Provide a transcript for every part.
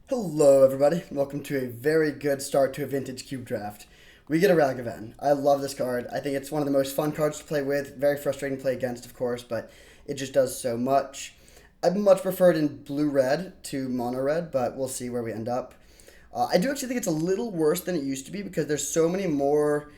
Hello everybody, welcome to a very good start to a vintage cube draft. We get a Ragavan. I love this card. I think it's one of the most fun cards to play with. Very frustrating to play against, of course, but it just does so much. I much preferred in blue-red to mono-red, but we'll see where we end up. I do actually think it's a little worse than it used to be because there's so many more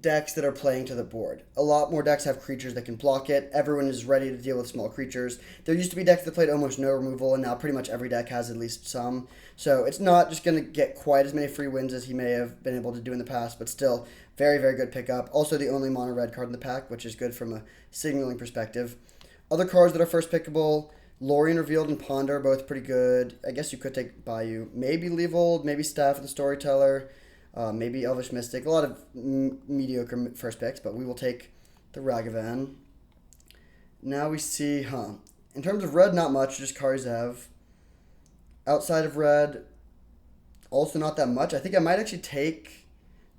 decks that are playing to the board. A lot more decks have creatures that can block it. Everyone is ready to deal with small creatures. There used to be decks that played almost no removal, and now pretty much every deck has at least some. So it's not just going to get quite as many free wins as he may have been able to do in the past, but still very, very good pickup. Also the only mono red card in the pack, which is good from a signaling perspective. Other cards that are first pickable, Lorien Revealed and Ponder, both pretty good. I guess you could take Bayou. Maybe Leavold, maybe Staff of the Storyteller. Maybe Elvish Mystic. A lot of mediocre first picks, but we will take the Ragavan. Now we see, in terms of red, not much, just Karzev. Outside of red, also not that much. I think I might actually take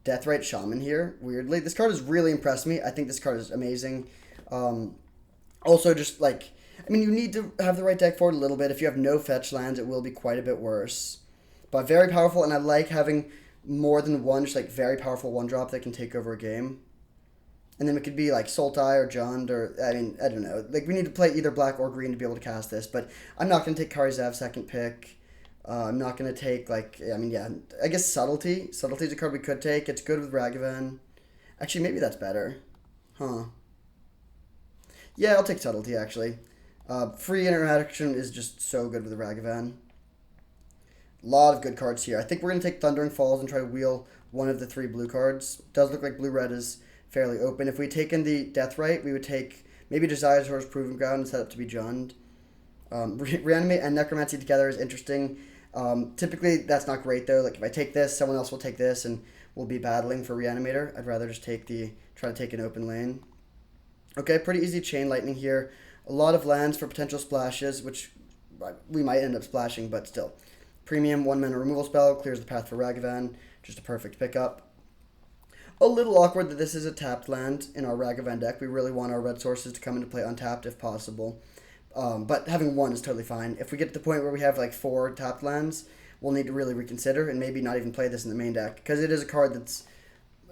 Deathrite Shaman here, weirdly. This card has really impressed me. I think this card is amazing. Also, just like, you need to have the right deck for it a little bit. If you have no fetch lands, it will be quite a bit worse. But very powerful, and I like having more than one, just like very powerful one drop that can take over a game. And then it could be like Sultai or Jund or, I don't know. Like, we need to play either black or green to be able to cast this. But I'm not going to take Karzev second pick. I'm not going to take, I guess Subtlety. Subtlety is a card we could take. It's good with Ragavan. Actually, maybe that's better. Yeah, I'll take Subtlety, actually. Free interaction is just so good with the Ragavan. Lot of good cards here. I think we're going to take Thundering Falls and try to wheel one of the three blue cards. Does look like blue-red is fairly open. If we taken the Deathrite, we would take maybe Desir's Proving Ground and set up to be Jund. Reanimate and Necromancy together is interesting. Typically, that's not great, though. Like, if I take this, someone else will take this, and we'll be battling for Reanimator. I'd rather just try to take an open lane. Okay, pretty easy Chain Lightning here. A lot of lands for potential splashes, which we might end up splashing, but still. Premium 1-mana removal spell, clears the path for Ragavan. Just a perfect pickup. A little awkward that this is a tapped land in our Ragavan deck. We really want our red sources to come into play untapped if possible. But having one is totally fine. If we get to the point where we have like 4 tapped lands, we'll need to really reconsider and maybe not even play this in the main deck. Because it is a card that's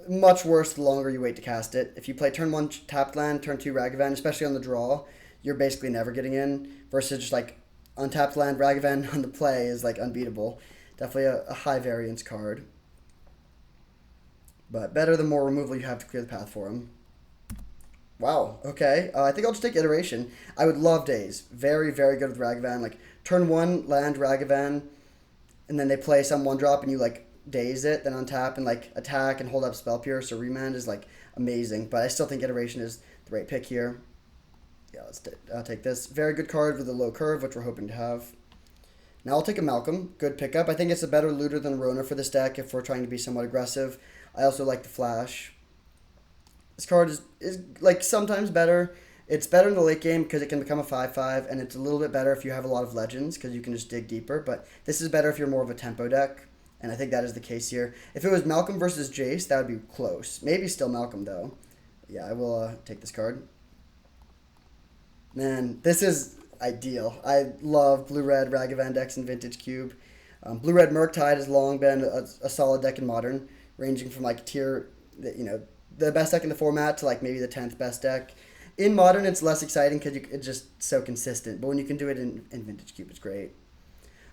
much worse the longer you wait to cast it. If you play turn 1 tapped land, turn 2 Ragavan, especially on the draw, you're basically never getting in. Versus just like untapped land, Ragavan on the play is like unbeatable. Definitely a high variance card. But better the more removal you have to clear the path for him. Wow, okay. I think I'll just take Iteration. I would love Daze. Very, very good with Ragavan. Like, turn 1, land Ragavan, and then they play some 1-drop and you like Daze it, then untap and like attack and hold up Spell Pierce or Remand is like amazing. But I still think Iteration is the right pick here. Yeah, I'll take this. Very good card with a low curve, which we're hoping to have. Now I'll take a Malcolm. Good pickup. I think it's a better looter than Rona for this deck if we're trying to be somewhat aggressive. I also like the Flash. This card is like sometimes better. It's better in the late game because it can become a 5/5, and it's a little bit better if you have a lot of legends because you can just dig deeper. But this is better if you're more of a tempo deck, and I think that is the case here. If it was Malcolm versus Jace, that would be close. Maybe still Malcolm, though. Yeah, I will take this card. Man, this is ideal. I love blue-red Ragavan decks in Vintage Cube. Blue-red Murktide has long been a solid deck in Modern, ranging from like tier, the best deck in the format to like maybe the 10th best deck. In Modern, it's less exciting because it's just so consistent, but when you can do it in Vintage Cube, it's great.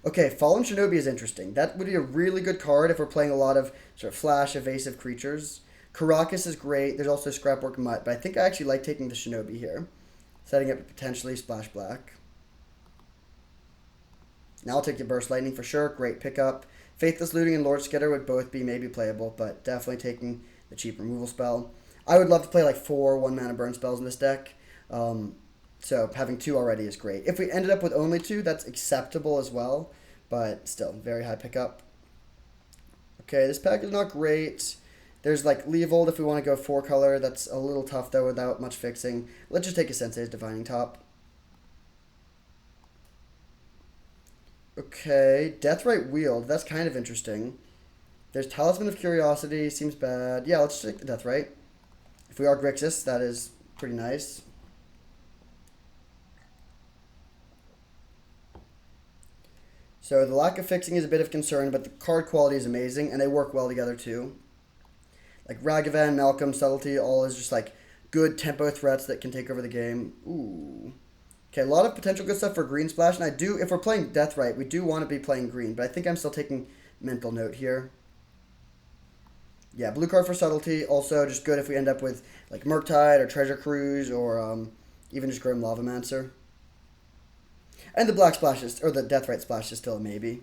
Okay, Fallen Shinobi is interesting. That would be a really good card if we're playing a lot of sort of flash, evasive creatures. Karakas is great. There's also Scrapwork Mutt, but I think I actually like taking the Shinobi here. Setting up potentially Splash Black. Now I'll take the Burst Lightning for sure. Great pickup. Faithless Looting and Lord Skitter would both be maybe playable, but definitely taking the cheap removal spell. I would love to play like 4 1-mana burn spells in this deck. So having 2 already is great. If we ended up with only 2, that's acceptable as well, but still, very high pickup. Okay, this pack is not great. There's like Leavold if we want to go 4-color. That's a little tough though without much fixing. Let's just take a Sensei's Divining Top. Okay, Deathrite Wield. That's kind of interesting. There's Talisman of Curiosity. Seems bad. Yeah, let's take the Deathrite. If we are Grixis, that is pretty nice. So the lack of fixing is a bit of concern, but the card quality is amazing, and they work well together too. Like Ragavan, Malcolm, Subtlety, all is just like good tempo threats that can take over the game. Ooh. Okay, a lot of potential good stuff for green splash, and I do, if we're playing Deathrite, we do want to be playing green, but I think I'm still taking mental note here. Yeah, blue card for Subtlety, also just good if we end up with like Murktide or Treasure Cruise or even just Grim Lavamancer. And the black splash is, or the Deathrite splash is still a maybe.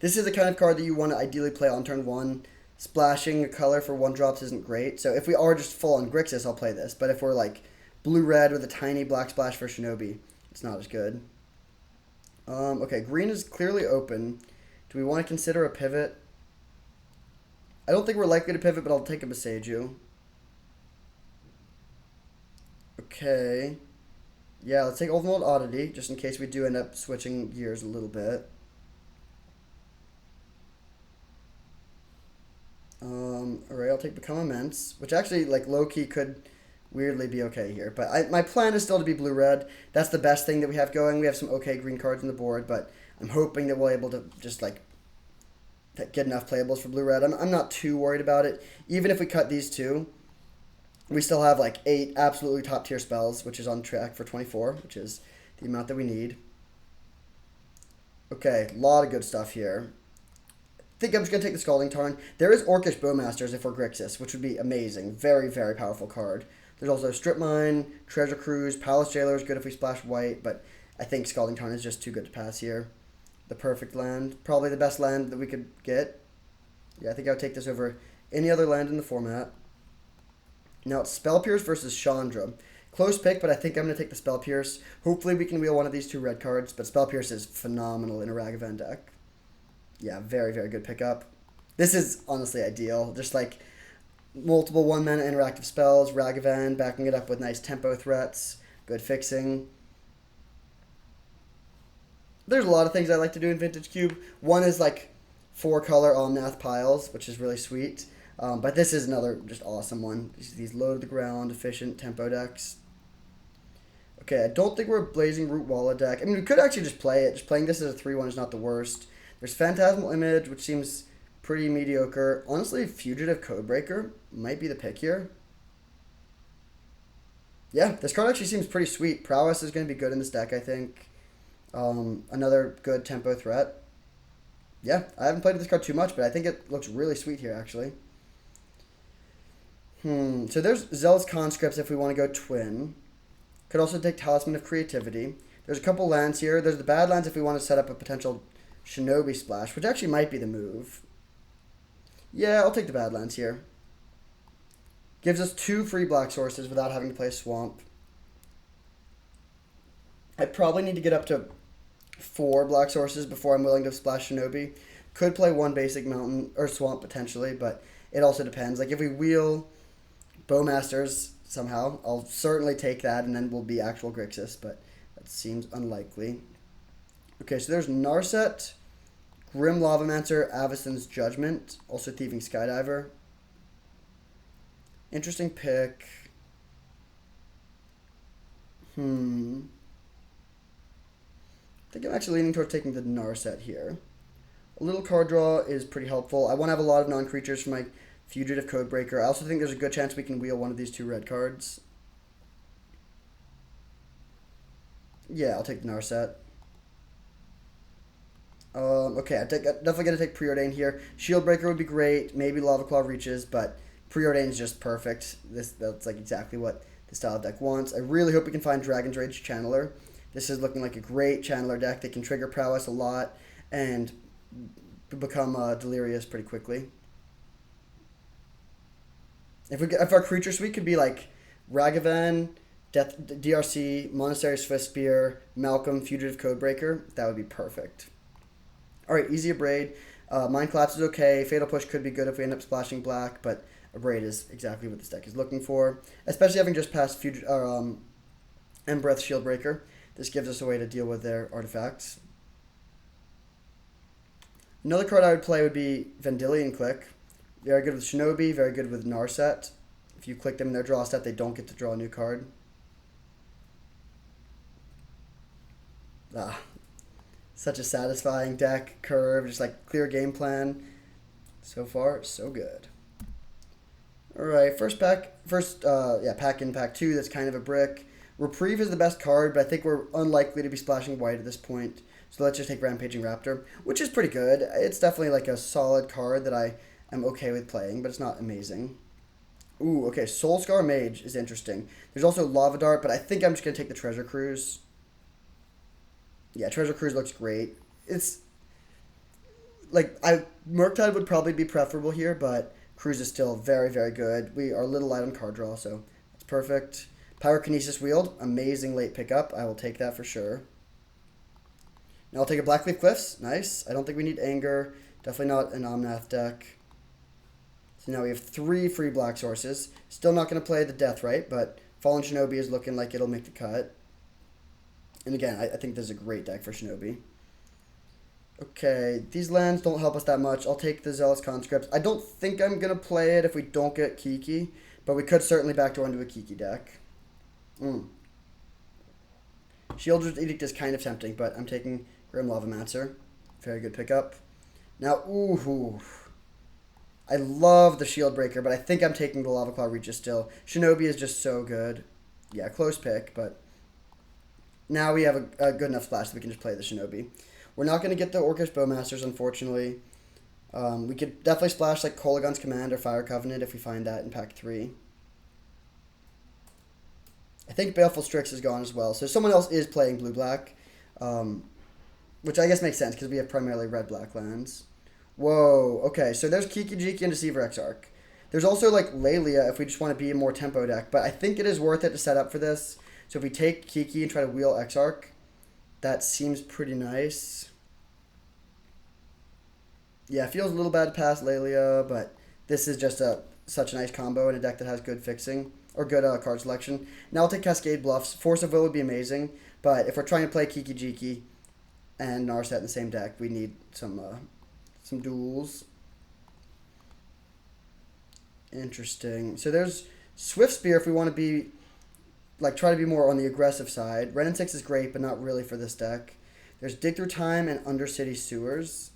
This is the kind of card that you want to ideally play on turn 1. Splashing a color for 1-drops isn't great, so if we are just full on Grixis, I'll play this, but if we're like blue-red with a tiny black splash for Shinobi, it's not as good. Okay, green is clearly open. Do we want to consider a pivot? I don't think we're likely to pivot, but I'll take a Boseiju. Okay. Yeah, let's take Ultimate Oddity, just in case we do end up switching gears a little bit. Alright, I'll take Become Immense, which actually, like, low-key could weirdly be okay here. But my plan is still to be blue-red. That's the best thing that we have going. We have some okay green cards on the board, but I'm hoping that we'll be able to just, like, get enough playables for blue-red. I'm not too worried about it. Even if we cut these two, we still have, like, 8 absolutely top-tier spells, which is on track for 24, which is the amount that we need. Okay, a lot of good stuff here. I think I'm just going to take the Scalding Tarn. There is Orcish Bowmasters if we're Grixis, which would be amazing. Very, very powerful card. There's also Strip Mine, Treasure Cruise, Palace Jailer is good if we splash white, but I think Scalding Tarn is just too good to pass here. The perfect land. Probably the best land that we could get. Yeah, I think I would take this over any other land in the format. Now it's Spell Pierce versus Chandra. Close pick, but I think I'm going to take the Spell Pierce. Hopefully we can wheel one of these 2 red cards, but Spell Pierce is phenomenal in a Ragavan deck. Yeah, very, very good pickup. This is honestly ideal. Just like multiple 1-mana interactive spells, Ragavan, backing it up with nice tempo threats, good fixing. There's a lot of things I like to do in Vintage Cube. One is like 4-color Omnath piles, which is really sweet. But this is another just awesome one. These low to the ground, efficient tempo decks. Okay, I don't think we're a Blazing Root Walla deck. I mean, we could actually just play it. Just playing this as a 3-1 is not the worst. There's Phantasmal Image, which seems pretty mediocre. Honestly, Fugitive Codebreaker might be the pick here. Yeah, this card actually seems pretty sweet. Prowess is going to be good in this deck, I think. Another good tempo threat. Yeah, I haven't played with this card too much, but I think it looks really sweet here, actually. So there's Zealous Conscripts if we want to go twin. Could also take Talisman of Creativity. There's a couple lands here. There's the Badlands if we want to set up a potential Shinobi Splash, which actually might be the move. Yeah, I'll take the Badlands here. Gives us 2 free black sources without having to play a Swamp. I probably need to get up to 4 black sources before I'm willing to splash Shinobi. Could play 1 basic mountain or Swamp potentially, but it also depends. Like if we wheel Bowmasters somehow, I'll certainly take that and then we'll be actual Grixis, but that seems unlikely. Okay, so there's Narset, Grim Lavamancer, Avacyn's Judgment, also Thieving Skydiver. Interesting pick. I think I'm actually leaning towards taking the Narset here. A little card draw is pretty helpful. I want to have a lot of non-creatures for my Fugitive Codebreaker. I also think there's a good chance we can wheel one of these 2 red cards. Yeah, I'll take the Narset. Okay, I'm definitely going to take Preordain here. Shieldbreaker would be great. Maybe Lava Claw reaches, but Preordain is just perfect. That's like exactly what the style deck wants. I really hope we can find Dragon's Rage Channeler. This is looking like a great Channeler deck. They can trigger Prowess a lot and become delirious pretty quickly. If our creature suite could be like Ragavan, DRC, Monastery Swift Spear, Malcolm, Fugitive Codebreaker, that would be perfect. Alright, Easy Abrade. Mind Collapse is okay. Fatal Push could be good if we end up splashing black, but Abrade is exactly what this deck is looking for. Especially having just passed Embreth Shieldbreaker. This gives us a way to deal with their artifacts. Another card I would play would be Vendilion Click. Very good with Shinobi, very good with Narset. If you click them in their draw step, they don't get to draw a new card. Such a satisfying deck, curve, just like clear game plan. So far, so good. Alright, pack in pack 2, that's kind of a brick. Reprieve is the best card, but I think we're unlikely to be splashing white at this point. So let's just take Rampaging Raptor, which is pretty good. It's definitely like a solid card that I am okay with playing, but it's not amazing. Ooh, okay, Soulscar Mage is interesting. There's also Lava Dart, but I think I'm just going to take the Treasure Cruise. Yeah, Treasure Cruise looks great. It's like Murktide would probably be preferable here, but Cruise is still very, very good. We are a little light on card draw, so that's perfect. Pyrokinesis Wield, amazing late pickup. I will take that for sure. Now I'll take a Blackleaf Cliffs. Nice. I don't think we need Anger. Definitely not an Omnath deck. So now we have 3 free black sources. Still not going to play the Deathrite, but Fallen Shinobi is looking like it'll make the cut. And again, I think this is a great deck for Shinobi. Okay, these lands don't help us that much. I'll take the Zealous Conscript. I don't think I'm going to play it if we don't get Kiki, but we could certainly backdoor into a Kiki deck. Sheoldred's Edict is kind of tempting, but I'm taking Grim Lavamancer. Very good pickup. Now, I love the Shield Breaker, but I think I'm taking the Lava Claw Regis still. Shinobi is just so good. Yeah, close pick, but now we have a good enough splash that we can just play the Shinobi. We're not going to get the Orcish Bowmasters, unfortunately. We could definitely splash like Kolaghan's Command or Fire Covenant if we find that in pack 3. I think Baleful Strix is gone as well. So someone else is playing blue-black, which I guess makes sense because we have primarily red-black lands. Whoa, okay, so there's Kiki Jiki and Deceiver Exarch. There's also like Lelia if we just want to be a more tempo deck, but I think it is worth it to set up for this. So if we take Kiki and try to wheel Exarch, that seems pretty nice. Yeah, it feels a little bad to pass Lelia, but this is just such a nice combo in a deck that has good fixing. Or good card selection. Now I'll take Cascade Bluffs. Force of Will would be amazing, but if we're trying to play Kiki Jiki and Narset in the same deck, we need some duels. Interesting. So there's Swift Spear if we want to be, like, try to be more on the aggressive side. Ren and 6 is great, but not really for this deck. There's Dig Through Time and Undercity Sewers.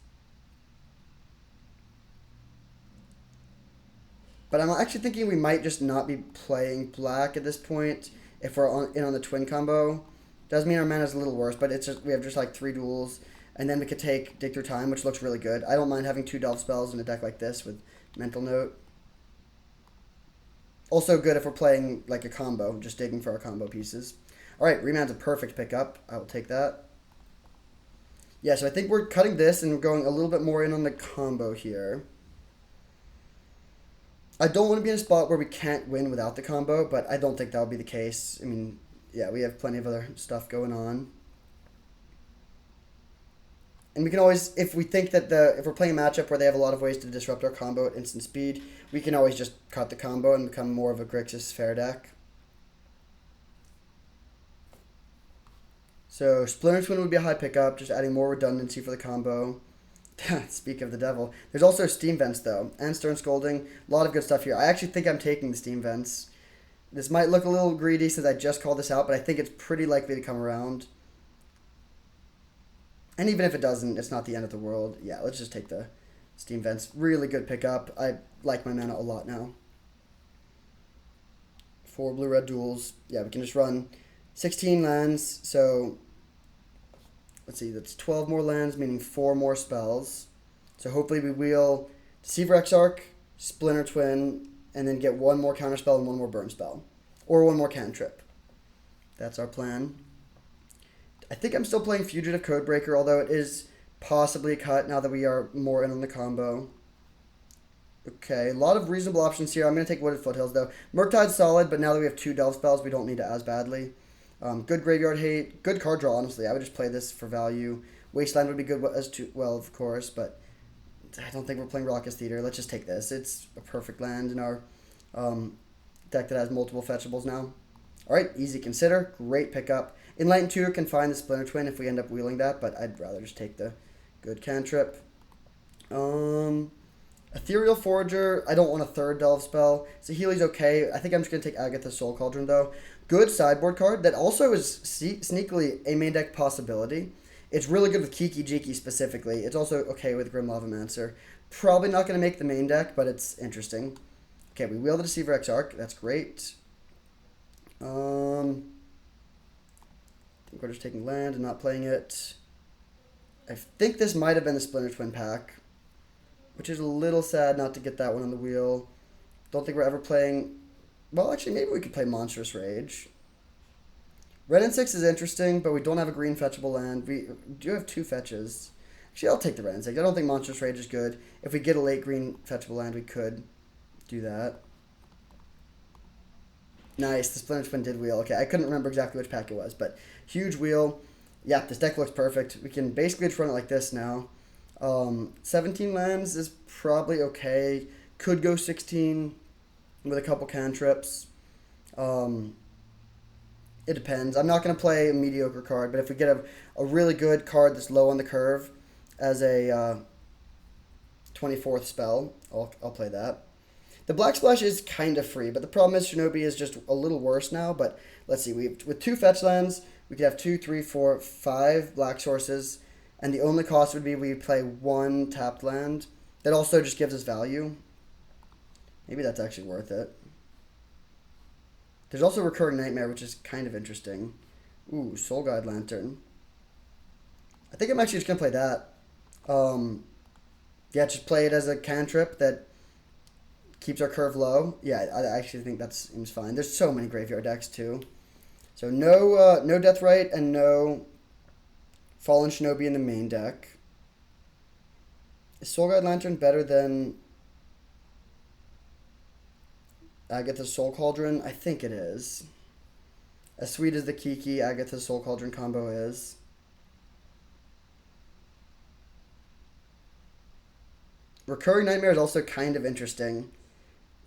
But I'm actually thinking we might just not be playing black at this point if we're in on the twin combo. Does mean our mana is a little worse, but it's just we have just like 3 duels. And then we could take Dig Through Time, which looks really good. I don't mind having 2 Delve spells in a deck like this with Mental Note. Also good if we're playing like a combo, just digging for our combo pieces. Alright, Remand's a perfect pickup. I will take that. Yeah, so I think we're cutting this and going a little bit more in on the combo here. I don't want to be in a spot where we can't win without the combo, but I don't think that would be the case. I mean, yeah, we have plenty of other stuff going on. And we can always, if we think that if we're playing a matchup where they have a lot of ways to disrupt our combo at instant speed, we can always just cut the combo and become more of a Grixis fair deck. So Splinter Twin would be a high pickup, just adding more redundancy for the combo. Speak of the devil. There's also Steam Vents, though, and Stern Scolding. A lot of good stuff here. I actually think I'm taking the Steam Vents. This might look a little greedy since I just called this out, but I think it's pretty likely to come around. And even if it doesn't, it's not the end of the world. Yeah, let's just take the Steam Vents. Really good pickup. I like my mana a lot now. 4 blue-red duels. Yeah, we can just run 16 lands, so let's see, that's 12 more lands, meaning 4 more spells. So hopefully we wheel Deceiver Exarch, Splinter Twin, and then get 1 more counterspell and 1 more burn spell. Or 1 more cantrip. That's our plan. I think I'm still playing Fugitive Codebreaker, although it is possibly a cut now that we are more in on the combo. Okay, a lot of reasonable options here. I'm going to take Wooded Foothills, though. Murktide's solid, but now that we have 2 Delve spells, we don't need it as badly. Good Graveyard Hate. Good card draw, honestly. I would just play this for value. Wasteland would be good as well, of course, but I don't think we're playing Raucous Theater. Let's just take this. It's a perfect land in our deck that has multiple fetchables now. Alright, Easy Consider. Great pickup. Enlightened Tutor can find the Splinter Twin if we end up wheeling that, but I'd rather just take the good cantrip. Ethereal Forager. I don't want a 3rd Delve spell. Saheeli's okay. I think I'm just going to take Agatha's Soul Cauldron, though. Good sideboard card that also is sneakily a main deck possibility. It's really good with Kiki Jiki specifically. It's also okay with Grim Lavamancer. Probably not going to make the main deck, but it's interesting. Okay, we wheel the Deceiver X Arc. That's great. I think we're just taking land and not playing it. I think this might have been the Splinter Twin pack, which is a little sad not to get that one on the wheel. Don't think we're ever playing... Well, actually, maybe we could play Monstrous Rage. Red and 6 is interesting, but we don't have a green fetchable land. We do have 2 fetches. Actually, I'll take the red and 6. I don't think Monstrous Rage is good. If we get a late green fetchable land, we could do that. Nice, the Splinter Twin did wheel. Okay, I couldn't remember exactly which pack it was, but huge wheel. Yeah, this deck looks perfect. We can basically just run it like this now. 17 lands is probably okay. Could go 16 with a couple cantrips. It depends. I'm not going to play a mediocre card, but if we get a really good card that's low on the curve as a 24th spell, I'll play that. The Black Splash is kind of free, but the problem is Shinobi is just a little worse now. But let's see, with 2 fetch lands, we could have 2, 3, 4, 5 black sources, and the only cost would be we play 1 tapped land. That also just gives us value. Maybe that's actually worth it. There's also Recurring Nightmare, which is kind of interesting. Ooh, Soul Guide Lantern. I think I'm actually just going to play that. Yeah, just play it as a cantrip that keeps our curve low. Yeah, I actually think that seems fine. There's so many graveyard decks, too. So no Deathrite and no Fallen Shinobi in the main deck. Is Soul Guide Lantern better than Agatha's Soul Cauldron? I think it is. As sweet as the Kiki Agatha's Soul Cauldron combo is. Recurring Nightmare is also kind of interesting.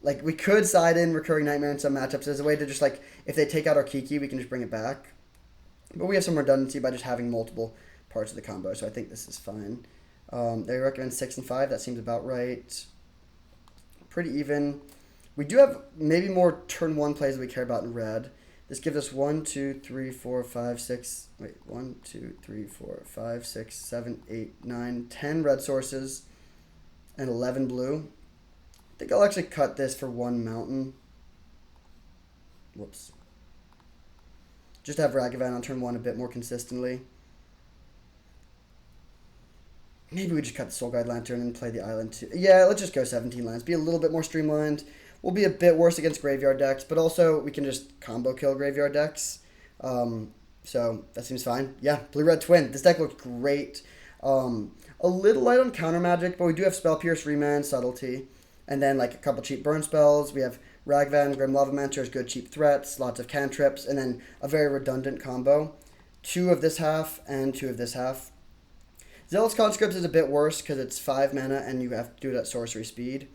Like, we could side in Recurring Nightmare in some matchups as a way to just, like, if they take out our Kiki, we can just bring it back. But we have some redundancy by just having multiple parts of the combo, so I think this is fine. They recommend 6 and 5. That seems about right. Pretty even. We do have maybe more turn 1 plays that we care about in red. This gives us 1, 2, 3, 4, 5, 6... Wait, 1, 2, 3, 4, 5, 6, 7, 8, 9, 10 red sources and 11 blue. I think I'll actually cut this for 1 mountain. Whoops. Just have Ragavan on turn 1 a bit more consistently. Maybe we just cut the Soul Guide Lantern and play the island too. Yeah, let's just go 17 lands. Be a little bit more streamlined. We'll be a bit worse against graveyard decks, but also we can just combo kill graveyard decks. So that seems fine. Yeah, Blue-Red Twin. This deck looks great. A little light on counter magic, but we do have Spell Pierce, Remand, Subtlety. And then like a couple cheap burn spells. We have Ragavan, Grim Lavamancer as good cheap threats, lots of cantrips, and then a very redundant combo. 2 of this half and 2 of this half. Zealous Conscript is a bit worse because it's 5 mana and you have to do it at sorcery speed.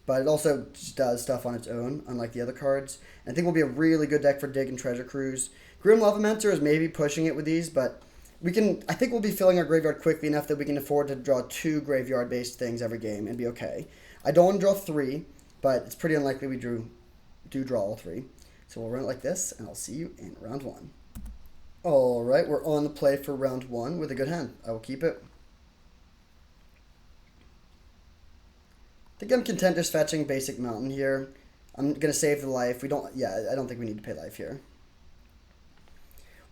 But it also just does stuff on its own, unlike the other cards. And I think will be a really good deck for Dig and Treasure Cruise. Grim Lavamancer is maybe pushing it with these, but we can. I think we'll be filling our graveyard quickly enough that we can afford to draw 2 graveyard-based things every game and be okay. I don't want to draw 3, but it's pretty unlikely we do draw all 3. So we'll run it like this, and I'll see you in round 1. Alright, we're on the play for round 1 with a good hand. I will keep it. I think I'm content just fetching basic mountain here. I'm going to save the life. I don't think we need to pay life here.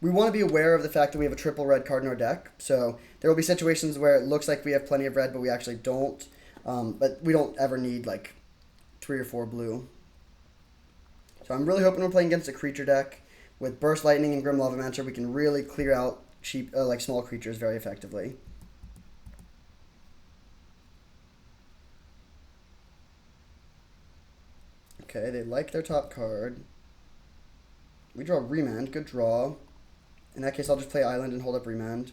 We want to be aware of the fact that we have a triple red card in our deck. So there will be situations where it looks like we have plenty of red, but we actually don't. But we don't ever need like 3 or 4 blue. So I'm really hoping we're playing against a creature deck. With Burst Lightning and Grim Lavamancer, we can really clear out cheap, like small creatures very effectively. Okay, they like their top card. We draw Remand, good draw. In that case, I'll just play Island and hold up Remand.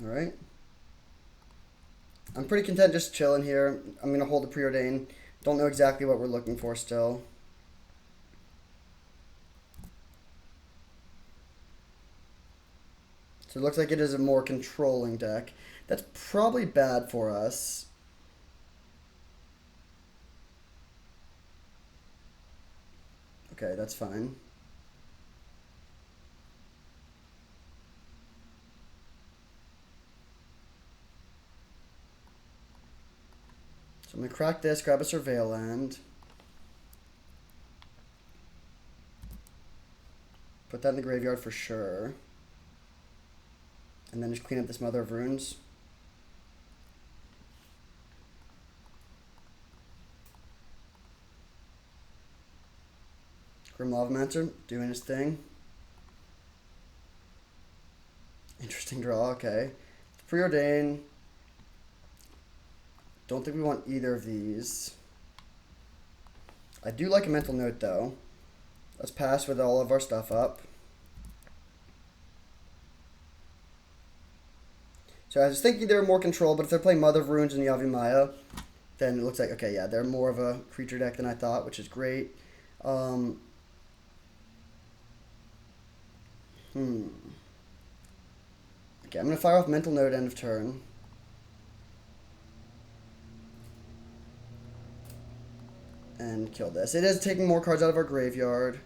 Alright. I'm pretty content just chilling here. I'm going to hold the Preordain. Don't know exactly what we're looking for still. So it looks like it is a more controlling deck. That's probably bad for us. Okay, that's fine. So I'm going to crack this, grab a Surveil Land. Put that in the graveyard for sure. And then just clean up this Mother of Runes. Grim Lavamancer doing his thing. Interesting draw, okay. Preordain. Don't think we want either of these. I do like a Mental Note though. Let's pass with all of our stuff up. So I was thinking they were more control, but if they're playing Mother of Runes and Yavimaya, then it looks like, okay, yeah, they're more of a creature deck than I thought, which is great. Okay, I'm going to fire off Mental Note end of turn. And kill this. It is taking more cards out of our graveyard.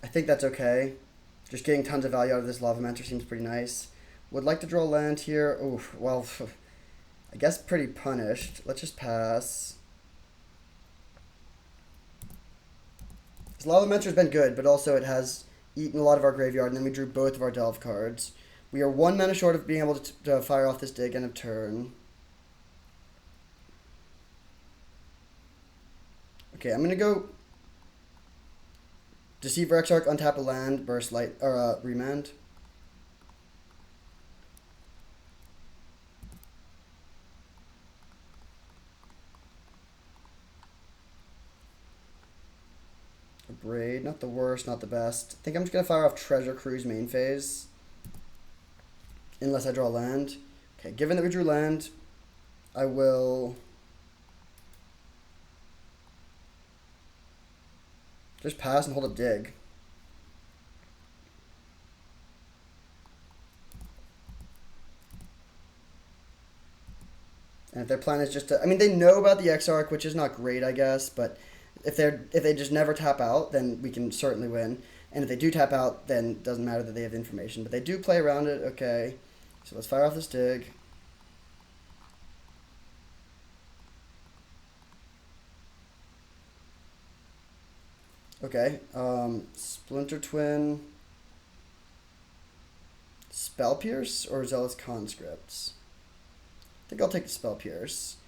I think that's okay. Just getting tons of value out of this Lavamancer seems pretty nice. Would like to draw land here. Oof, well, I guess pretty punished. Let's just pass. This Lavamancer's been good, but also it has eaten a lot of our graveyard, and then we drew both of our Delve cards. We are 1 mana short of being able to fire off this dig end of turn. Okay, I'm gonna go Deceiver Exarch, untap a land, burst light or remand. A Braid, not the worst, not the best. I think I'm just gonna fire off Treasure Cruise main phase. Unless I draw land. Okay, given that we drew land, I will just pass and hold up dig. And if their plan is just to, I mean, they know about the Exarch, which is not great, I guess, but if they just never tap out, then we can certainly win. And if they do tap out, then it doesn't matter that they have information. But they do play around it, okay. So let's fire off this dig. Okay, Splinter Twin, Spell Pierce, or Zealous Conscripts? I think I'll take the Spell Pierce.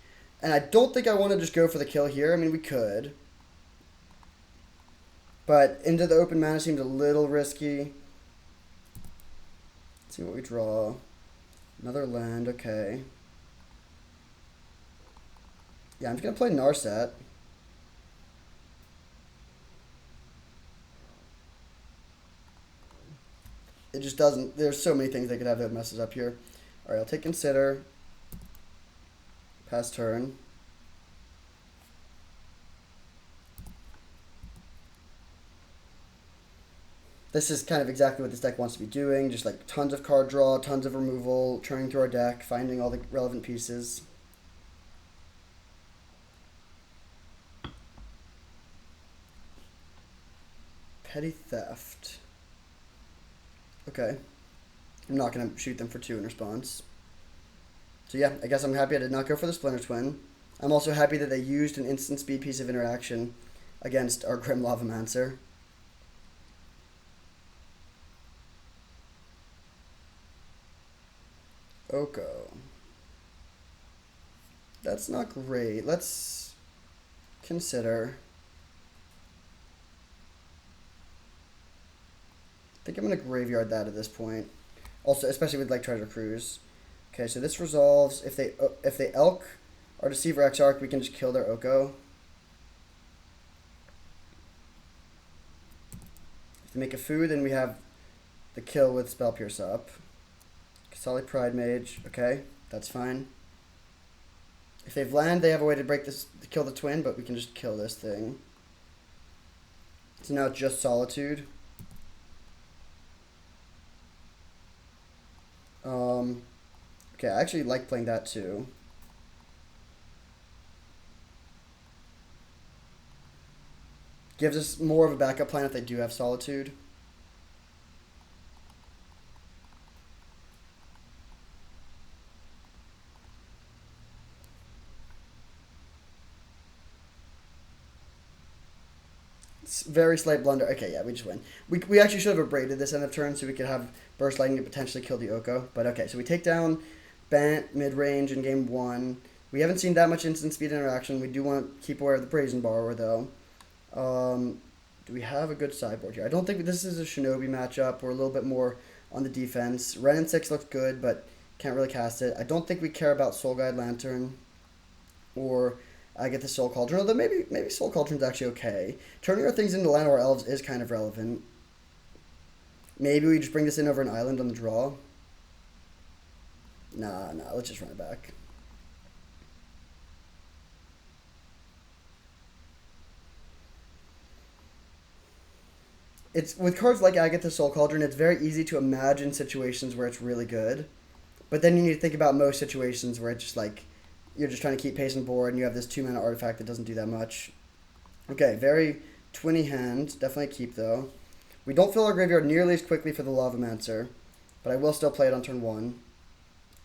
And I don't think I want to just go for the kill here. I mean, we could. But into the open mana seems a little risky. Let's see what we draw. Another land, okay. Yeah, I'm just going to play Narset. It just doesn't, there's so many things they could have that messes up here. Alright, I'll take Consider. Pass turn. This is kind of exactly what this deck wants to be doing. Just like tons of card draw, tons of removal, churning through our deck, finding all the relevant pieces. Petty Theft. Okay. I'm not going to shoot them for 2 in response. So yeah, I guess I'm happy I did not go for the Splinter Twin. I'm also happy that they used an instant speed piece of interaction against our Grim Lavamancer. Oko. That's not great. Let's consider. I think I'm going to graveyard that at this point. Also, especially with like Treasure Cruise. Okay, so this resolves. If they Elk our Deceiver Exarch, we can just kill their Oko. If they make a food, then we have the kill with Spell Pierce up. Solid Pride Mage. Okay, that's fine. If they've land, they have a way to break this, to kill the twin, but we can just kill this thing. So now it's just Solitude. Okay, I actually like playing that too. Gives us more of a backup plan if they do have Solitude. Very slight blunder. Okay, yeah, we just win. We actually should have abraded this end of turn so we could have Burst Lightning to potentially kill the Oko. But okay, so we take down Bant mid-range in game 1. We haven't seen that much instant speed interaction. We do want to keep aware of the Brazen Borrower, though. Do we have a good sideboard here? I don't think this is a Shinobi matchup. We're a little bit more on the defense. Ren and 6 looks good, but can't really cast it. I don't think we care about Soul Guide Lantern or I get the Soul Cauldron, although maybe Soul Cauldron's actually okay. Turning our things into Llanowar Elves is kind of relevant. Maybe we just bring this in over an island on the draw. Nah, let's just run it back. It's with cards like Agatha Soul Cauldron, it's very easy to imagine situations where it's really good. But then you need to think about most situations where it's just like you're just trying to keep pace on board and you have this 2-mana artifact that doesn't do that much. Okay, very twinny hand. Definitely keep, though. We don't fill our graveyard nearly as quickly for the Lavamancer, but I will still play it on turn 1.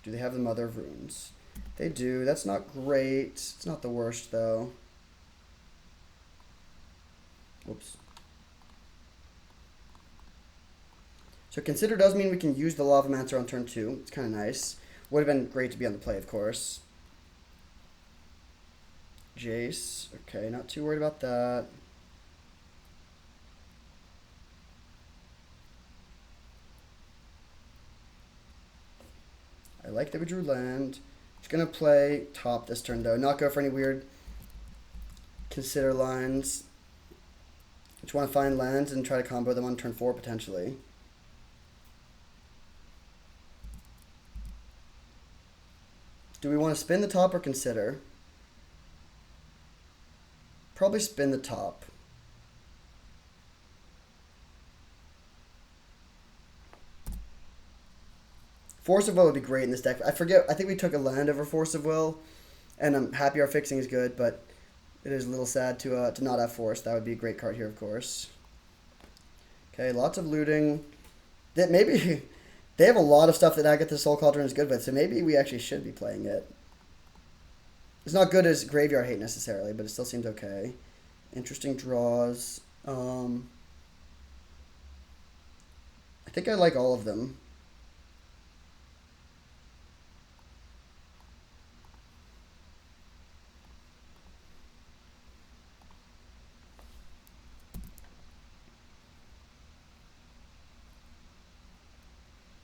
Do they have the Mother of Runes? They do. That's not great. It's not the worst, though. Whoops. So Consider does mean we can use the Lavamancer on turn 2. It's kind of nice. Would have been great to be on the play, of course. Jace. Okay, not too worried about that. I like that we drew land. Just going to play top this turn, though. Not go for any weird Consider lines. Just want to find lands and try to combo them on turn 4, potentially. Do we want to spin the top or Consider? Probably spin the top. Force of Will would be great in this deck. I think we took a land over Force of Will, and I'm happy our fixing is good, but it is a little sad to not have Force. That would be a great card here, of course. Okay, lots of looting. Maybe they have a lot of stuff that Agatha Soul Cauldron is good with, so maybe we actually should be playing it. It's not good as Graveyard Hate necessarily, but it still seems okay. Interesting draws. I think I like all of them.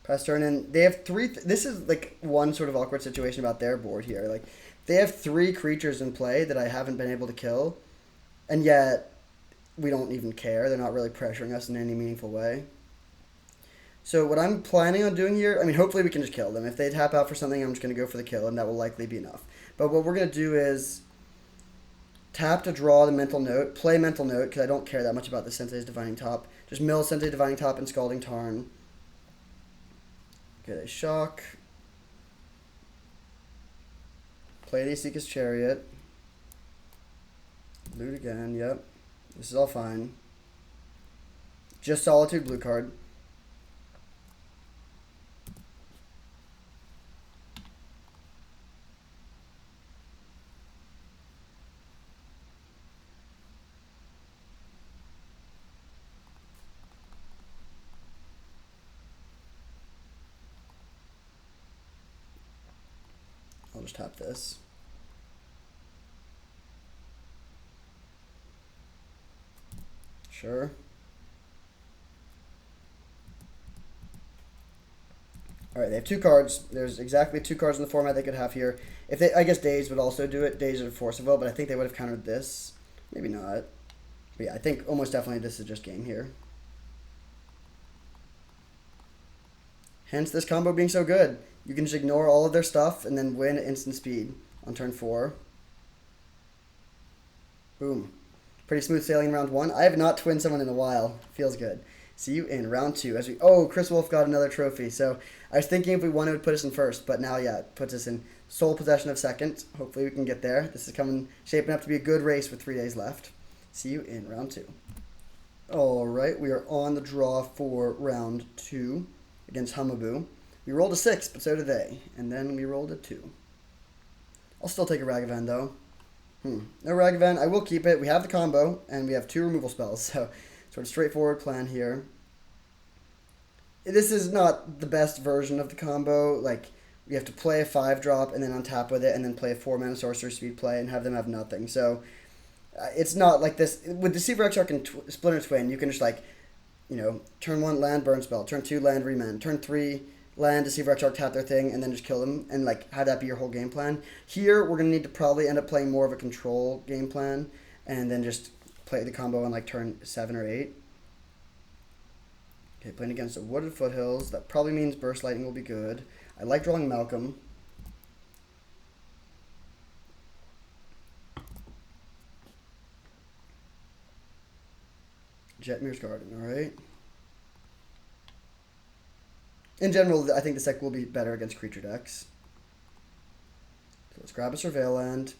Pass turn in. They have 3. This is like one sort of awkward situation about their board here. Like they have 3 creatures in play that I haven't been able to kill, and yet we don't even care. They're not really pressuring us in any meaningful way. So what I'm planning on doing here, I mean, hopefully we can just kill them. If they tap out for something, I'm just going to go for the kill, and that will likely be enough. But what we're going to do is tap to draw the Mental Note, play Mental Note, because I don't care that much about the Sensei's Divining Top. Just mill Sensei Divining Top and Scalding Tarn. Get a shock. Play the Seeker's Chariot. Loot again, yep. This is all fine. Just Solitude blue card. I'll just tap this. Sure. Alright, they have 2 cards. There's exactly 2 cards in the format they could have here. If they, I guess Daze would also do it. Daze or Force of Will, but I think they would have countered this. Maybe not. But yeah, I think almost definitely this is just game here. Hence this combo being so good. You can just ignore all of their stuff and then win at instant speed on turn 4. Boom. Pretty smooth sailing in round 1. I have not twinned someone in a while. Feels good. See you in round 2. As we Chris Wolf got another trophy. So I was thinking if we won it would put us in first, but now yeah, it puts us in sole possession of second. Hopefully we can get there. This is shaping up to be a good race with 3 days left. See you in round 2. Alright, we are on the draw for round 2 against Humaboo. We rolled a 6, but so did they. And then we rolled a 2. I'll still take a Ragavan, though. No Ragavan. I will keep it. We have the combo, and we have 2 removal spells. So, sort of straightforward plan here. This is not the best version of the combo. Like, we have to play a 5-drop and then untap with it, and then play a 4-mana Sorcerer Speed play and have them have nothing. So, it's not like this. With Deceiver Exarch and Splinter Twin, you can just, like, you know, turn 1, land, burn spell. Turn 2, land, remand. Turn 3, land, Deceiver Exarch, tap their thing, and then just kill them, and, like, have that be your whole game plan. Here, we're going to need to probably end up playing more of a control game plan, and then just play the combo on, like, turn 7 or 8. Okay, playing against the Wooded Foothills. That probably means Burst Lightning will be good. I like drawing Malcolm. Jetmir's Garden, alright. In general, I think this deck will be better against creature decks. So let's grab a Surveil Land.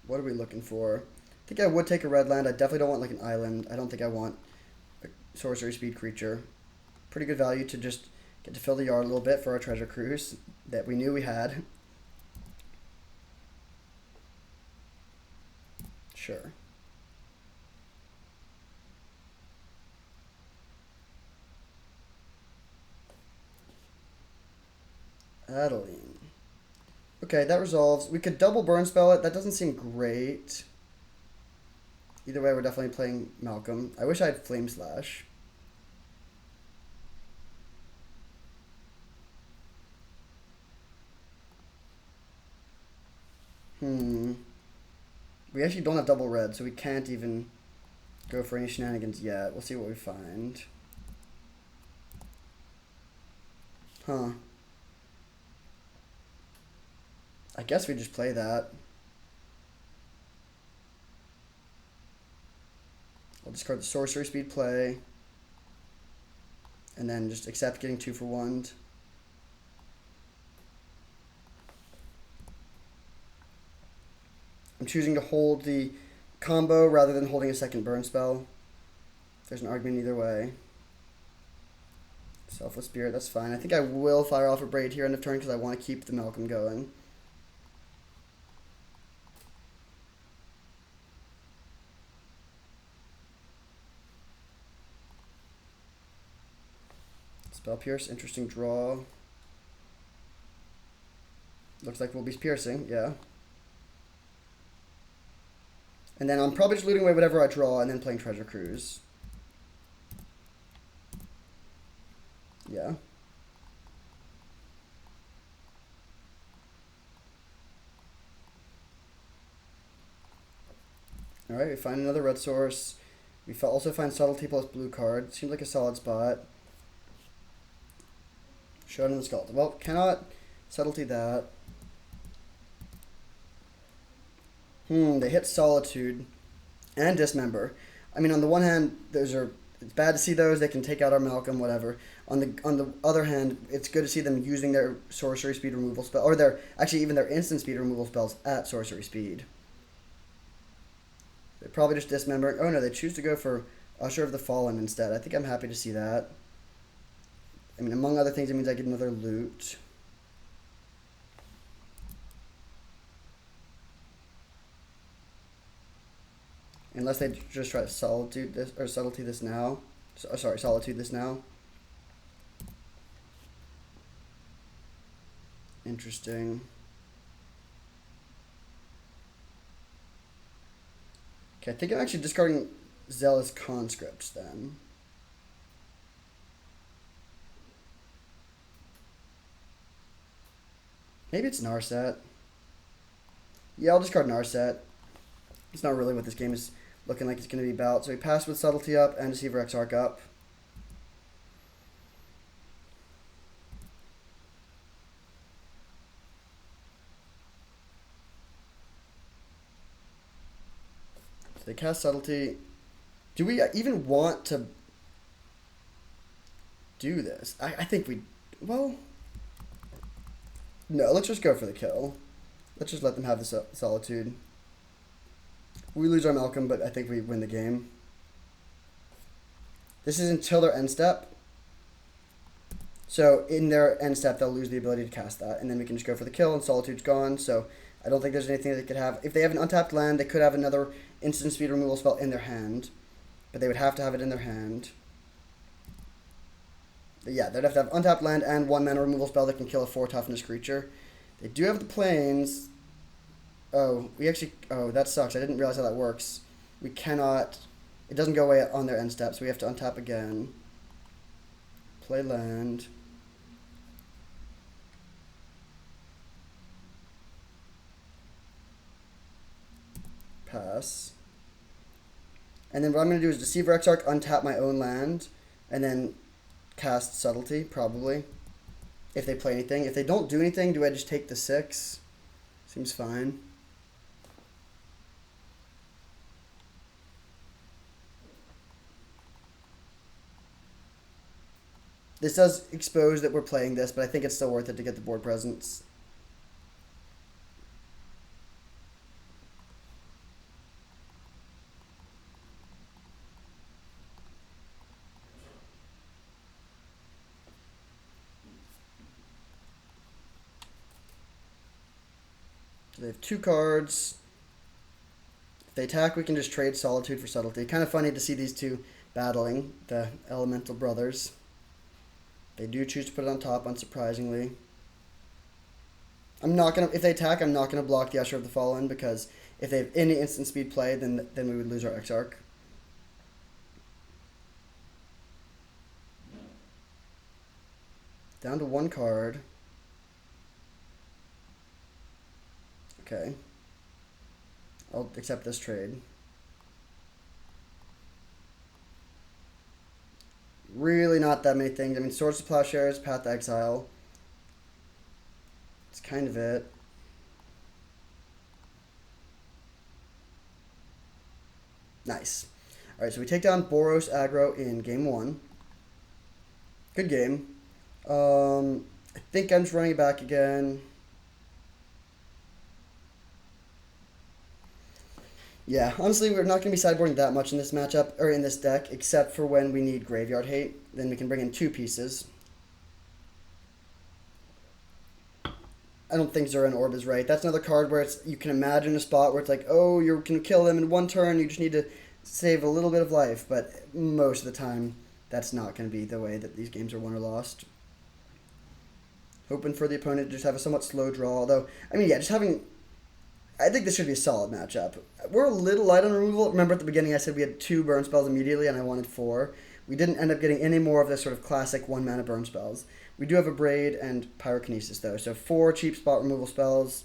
What are we looking for? I think I would take a red land. I definitely don't want like an island. I don't think I want a sorcery speed creature. Pretty good value to just get to fill the yard a little bit for our treasure cruise that we knew we had. Sure. Adeline. Okay, that resolves. We could double burn spell it. That doesn't seem great. Either way, we're definitely playing Malcolm. I wish I had Flame Slash. We actually don't have double red, so we can't even go for any shenanigans yet. We'll see what we find. Huh. I guess we just play that. I'll discard the sorcery speed play. And then just accept getting 2 for 1. I'm choosing to hold the combo rather than holding a second burn spell. There's an argument either way. Selfless Spirit, that's fine. I think I will fire off a Braid here end of turn because I want to keep the Malcolm going. Spell Pierce, interesting draw. Looks like we'll be piercing, yeah. And then I'm probably just looting away whatever I draw and then playing Treasure Cruise. Yeah. Alright, we find another red source. We also find Subtlety plus blue card. Seems like a solid spot. Shown in the Skull. Well, cannot Subtlety that. They hit Solitude and Dismember. I mean, on the one hand, it's bad to see those. They can take out our Malcolm, whatever. On the other hand, it's good to see them using their sorcery speed removal spell, or even their instant speed removal spells at sorcery speed. They're probably just dismembering. Oh no, they choose to go for Usher of the Fallen instead. I think I'm happy to see that. I mean, among other things, it means I get another loot. Unless they just try to Solitude this, or Subtlety this now. Solitude this now. Interesting. Okay, I think I'm actually discarding Zealous Conscripts then. Maybe it's Narset. Yeah, I'll discard Narset. It's not really what this game is looking like it's going to be about. So we pass with Subtlety up and Deceiver Exarch up. So they cast Subtlety. Do we even want to do this? I think we... Well... No, let's just go for the kill. Let's just let them have the Solitude. We lose our Malcolm, but I think we win the game. This is until their end step. So in their end step, they'll lose the ability to cast that, and then we can just go for the kill, and Solitude's gone. So I don't think there's anything they could have. If they have an untapped land, they could have another instant speed removal spell in their hand, but they would have to have it in their hand. But yeah, they'd have to have untapped land and 1 mana removal spell that can kill a 4 toughness creature. They do have the planes. Oh, that sucks. I didn't realize how that works. We cannot... It doesn't go away on their end step, so we have to untap again. Play land. Pass. And then what I'm going to do is Deceiver Exarch, untap my own land, and then cast Subtlety, probably. If they play anything. If they don't do anything, do I just take the 6? Seems fine. This does expose that we're playing this, but I think it's still worth it to get the board presence. So they have 2 cards. If they attack, we can just trade Solitude for Subtlety. Kind of funny to see these two battling, the Elemental Brothers. They do choose to put it on top, unsurprisingly. If they attack, I'm not gonna block the Usher of the Fallen, because if they have any instant speed play, then we would lose our Exarch. Down to 1 card. Okay. I'll accept this trade. Really not that many things. I mean, Swords to Plowshares, Path to Exile. It's kind of it. Nice. Alright, so we take down Boros aggro in game 1. Good game. I think I'm just running it back again. Yeah, honestly, we're not going to be sideboarding that much in this matchup, or in this deck, except for when we need Graveyard Hate. Then we can bring in 2 pieces. I don't think Zuran Orb is right. That's another card where you can imagine a spot where it's like, oh, you can kill them in 1 turn, you just need to save a little bit of life. But most of the time, that's not going to be the way that these games are won or lost. Hoping for the opponent to just have a somewhat slow draw, although, I mean, yeah, just having... I think this should be a solid matchup. We're a little light on removal. Remember at the beginning I said we had 2 burn spells immediately and I wanted 4. We didn't end up getting any more of this sort of classic 1 mana burn spells. We do have a Braid and Pyrokinesis though. So 4 cheap spot removal spells,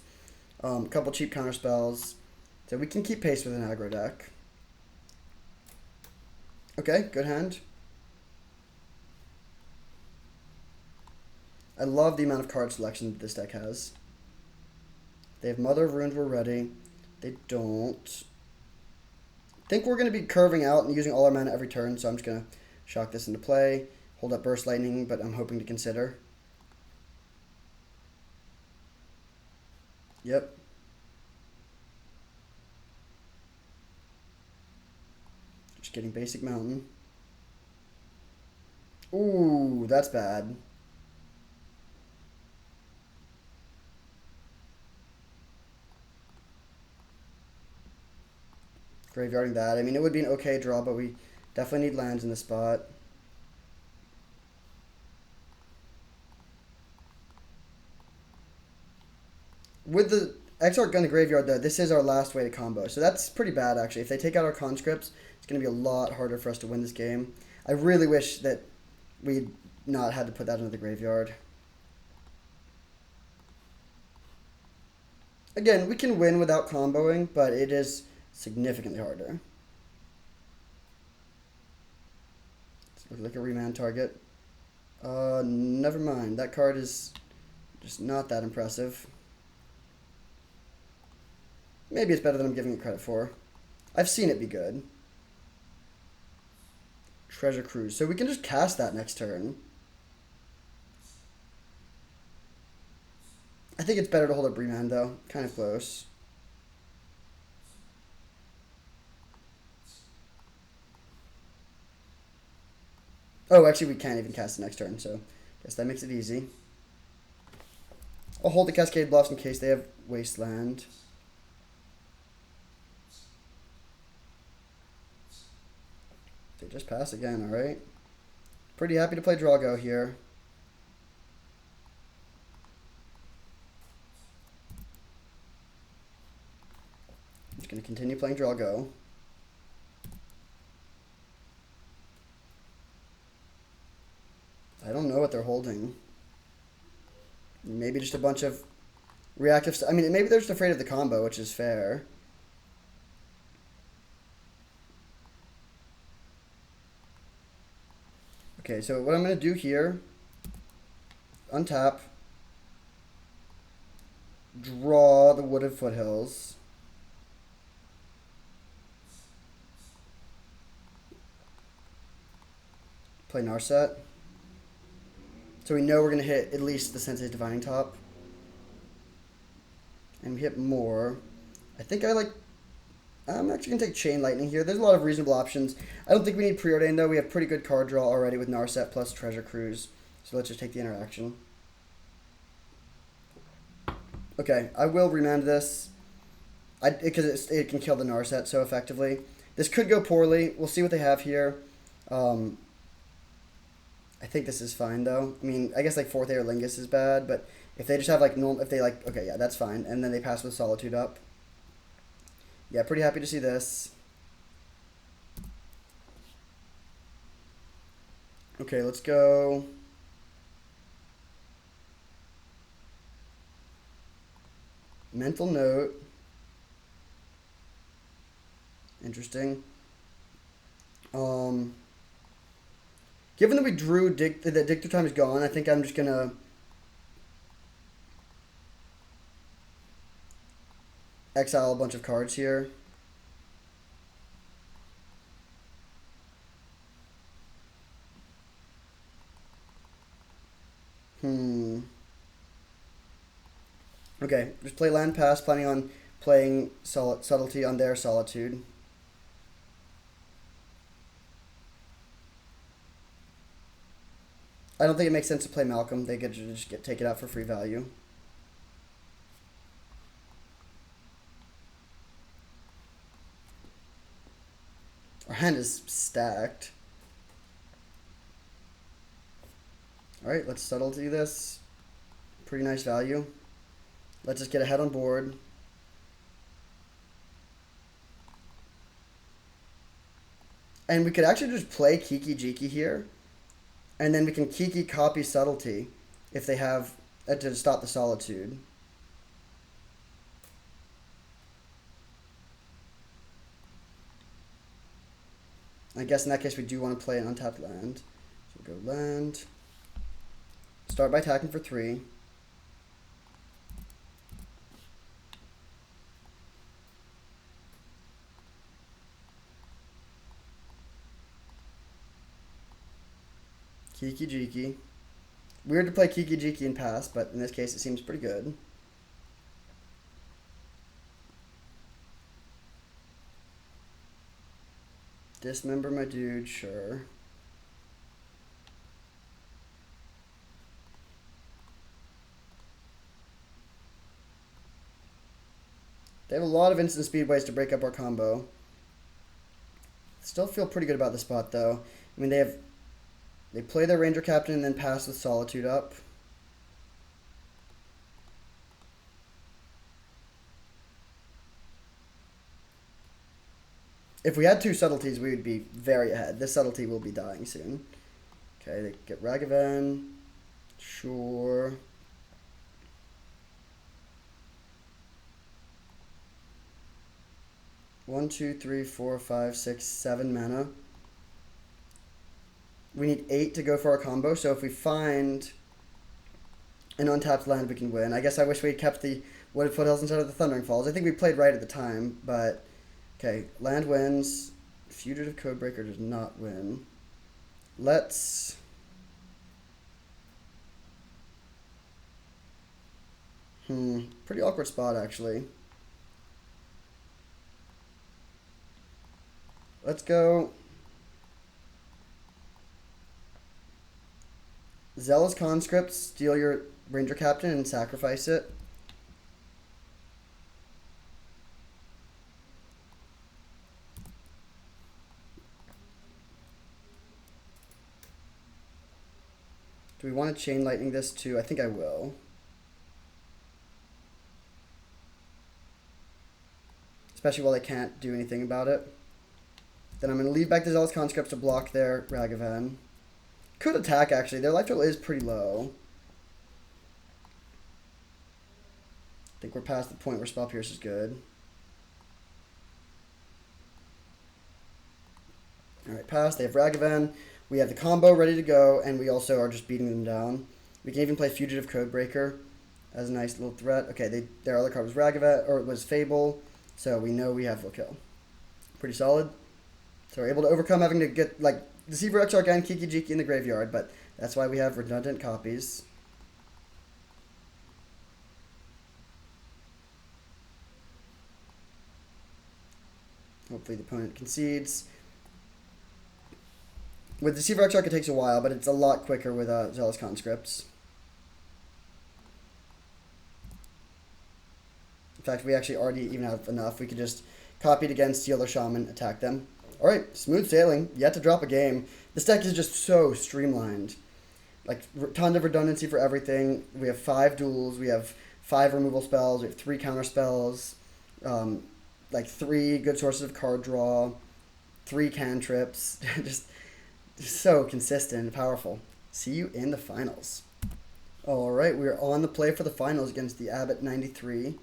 a couple cheap counter spells. So we can keep pace with an aggro deck. Okay, good hand. I love the amount of card selection that this deck has. They have Mother of Runes, we're ready. They don't. I think we're going to be curving out and using all our mana every turn, so I'm just going to shock this into play. Hold up Burst Lightning, but I'm hoping to consider. Yep. Just getting basic Mountain. Ooh, that's bad. Graveyarding that. I mean, it would be an okay draw, but we definitely need lands in this spot. With the Exarch Gun to Graveyard, though, this is our last way to combo. So that's pretty bad, actually. If they take out our conscripts, it's going to be a lot harder for us to win this game. I really wish that we'd not had to put that into the graveyard. Again, we can win without comboing, but it is significantly harder. This looks like a remand target. Never mind. That card is just not that impressive. Maybe it's better than I'm giving it credit for. I've seen it be good. Treasure Cruise. So we can just cast that next turn. I think it's better to hold up remand, though. Kind of close. Oh, actually, we can't even cast the next turn, so guess that makes it easy. I'll hold the Cascade Bluffs in case they have Wasteland. They just pass again, alright. Pretty happy to play Drago here. I'm just going to continue playing Drago. I don't know what they're holding. Maybe just a bunch of reactive stuff. I mean, maybe they're just afraid of the combo, which is fair. Okay, so what I'm going to do here, untap, draw the Wooded Foothills. Play Narset. So we know we're going to hit at least the Sensei's Divining Top. And we hit more. I think I'm actually going to take Chain Lightning here. There's a lot of reasonable options. I don't think we need Preordain, though. We have pretty good card draw already with Narset plus Treasure Cruise. So let's just take the interaction. Okay, I will remand this. Because it can kill the Narset so effectively. This could go poorly. We'll see what they have here. I think this is fine, though. I mean, I guess, like, 4th Air Lingus is bad, but if they just have, like, normal... If they, like... Okay, yeah, that's fine. And then they pass with Solitude up. Yeah, pretty happy to see this. Okay, let's go... Mental Note. Interesting. Given that we drew that Dig Through Time is gone, I think I'm just gonna exile a bunch of cards here. Okay, just play land pass, planning on playing Subtlety on their Solitude. I don't think it makes sense to play Malcolm. They could just take it out for free value. Our hand is stacked. Alright, let's Subtlety this. Pretty nice value. Let's just get ahead on board. And we could actually just play Kiki Jiki here. And then we can Kiki copy Subtlety if they have to stop the Solitude. I guess in that case we do want to play an untapped land. So we'll go land. Start by attacking for 3. Kiki Jiki. Weird to play Kiki Jiki and pass, but in this case it seems pretty good. Dismember my dude, sure. They have a lot of instant speedways to break up our combo. Still feel pretty good about the spot, though. I mean, they play their Ranger Captain and then pass with Solitude up. If we had 2 Subtleties, we would be very ahead. This Subtlety will be dying soon. Okay, they get Ragavan. Sure. One, 2, 3, 4, 5, 6, 7 mana. We need 8 to go for our combo, so if we find an untapped land, we can win. I guess I wish we had kept the Wooded Foothills instead of the Thundering Falls. I think we played right at the time, but... Okay, land wins. Fugitive Codebreaker does not win. Let's... Pretty awkward spot, actually. Let's go... Zealous Conscript, steal your Ranger Captain and sacrifice it. Do we want to Chain Lightning this too? I think I will. Especially while they can't do anything about it. Then I'm going to leave back the Zealous Conscripts to block their Ragavan. Could attack, actually. Their life total is pretty low. I think we're past the point where Spell Pierce is good. Alright, pass. They have Ragavan. We have the combo ready to go, and we also are just beating them down. We can even play Fugitive Codebreaker as a nice little threat. Okay, their other card was Ragavan, or it was Fable, so we know we have full kill. Pretty solid. So we're able to overcome having to get, like, Deceiver, Exarch, and Kiki Jiki in the graveyard, but that's why we have redundant copies. Hopefully the opponent concedes. With Deceiver Exarch, it takes a while, but it's a lot quicker with Zealous Conscripts. In fact, we actually already even have enough. We could just copy it again, steal their Shaman, attack them. Alright, smooth sailing. Yet to drop a game. This deck is just so streamlined. Like, tons of redundancy for everything. We have 5 duels. We have 5 removal spells. We have 3 counter spells. Like 3 good sources of card draw. 3 cantrips. just so consistent and powerful. See you in the finals. Alright, we're on the play for the finals against the Abbott 93.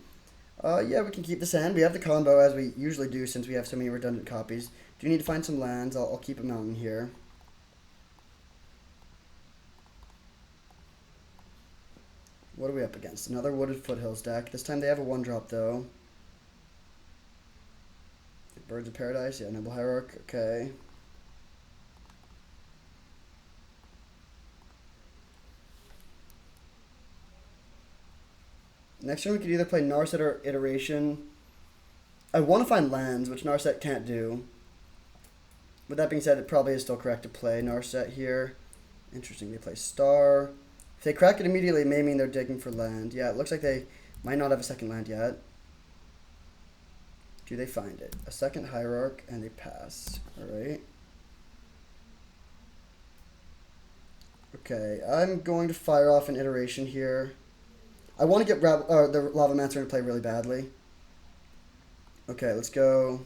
Yeah, we can keep this hand. We have the combo as we usually do since we have so many redundant copies. Do need to find some lands. I'll keep a mountain here. What are we up against? Another Wooded Foothills deck. This time they have a 1-drop though. Birds of Paradise. Yeah, Noble Hierarch. Okay. Next turn we could either play Narset or Iteration. I want to find lands, which Narset can't do. With that being said, it probably is still correct to play Narset here. Interesting, they play Star. If they crack it immediately, it may mean they're digging for land. Yeah, it looks like they might not have a second land yet. Do they find it? A second Hierarch, and they pass. Alright. Okay, I'm going to fire off an Iteration here. I want to get the Lavamancer to play really badly. Okay, let's go.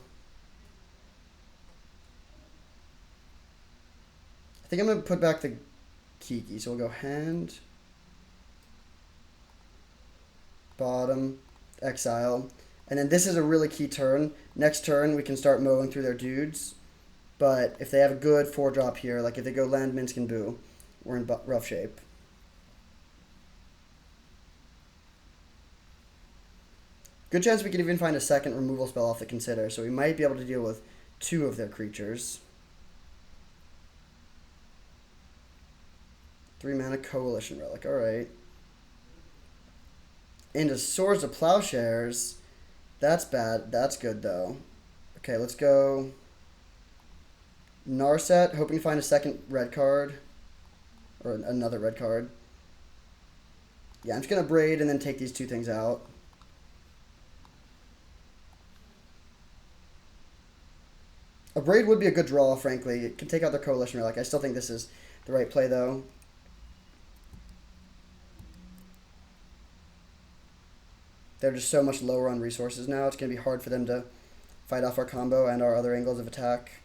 I think I'm going to put back the Kiki. So we'll go hand, bottom, exile. And then this is a really key turn. Next turn, we can start mowing through their dudes. But if they have a good 4-drop here, like if they go land, Minsk, and Boo, we're in rough shape. Good chance we could even find a second removal spell off the Consider, so we might be able to deal with 2 of their creatures. 3-mana Coalition Relic, alright. Into Swords of Plowshares. That's bad. That's good, though. Okay, let's go Narset, hoping to find a second red card. Or another red card. Yeah, I'm just going to Braid and then take these 2 things out. A Braid would be a good draw, frankly. It can take out their Coalition Relic. I still think this is the right play, though. They're just so much lower on resources now. It's going to be hard for them to fight off our combo and our other angles of attack.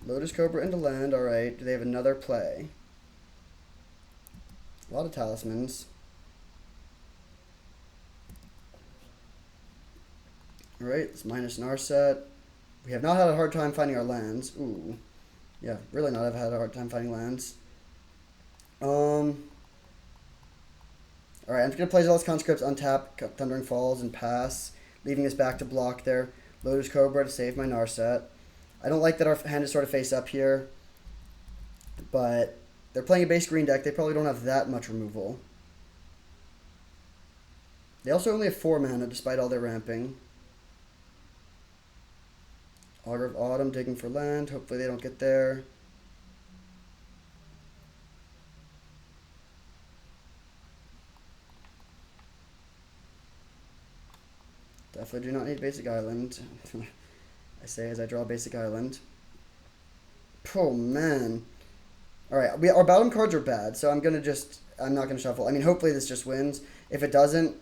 Lotus Cobra into land. Alright. Do they have another play? A lot of talismans. Alright, let's minus Narset. We have not had a hard time finding our lands. Ooh. Yeah, really not have had a hard time finding lands. Alright, I'm just going to play Zealous Conscripts, untap Thundering Falls, and pass, leaving us back to block their Lotus Cobra to save my Narset. I don't like that our hand is sort of face up here, but they're playing a base green deck. They probably don't have that much removal. They also only have 4 mana despite all their ramping. Augur of Autumn digging for land. Hopefully they don't get there. Definitely do not need basic island. I say as I draw basic island. Oh, man. Alright, our bottom cards are bad, so I'm not gonna shuffle. I mean, hopefully this just wins. If it doesn't,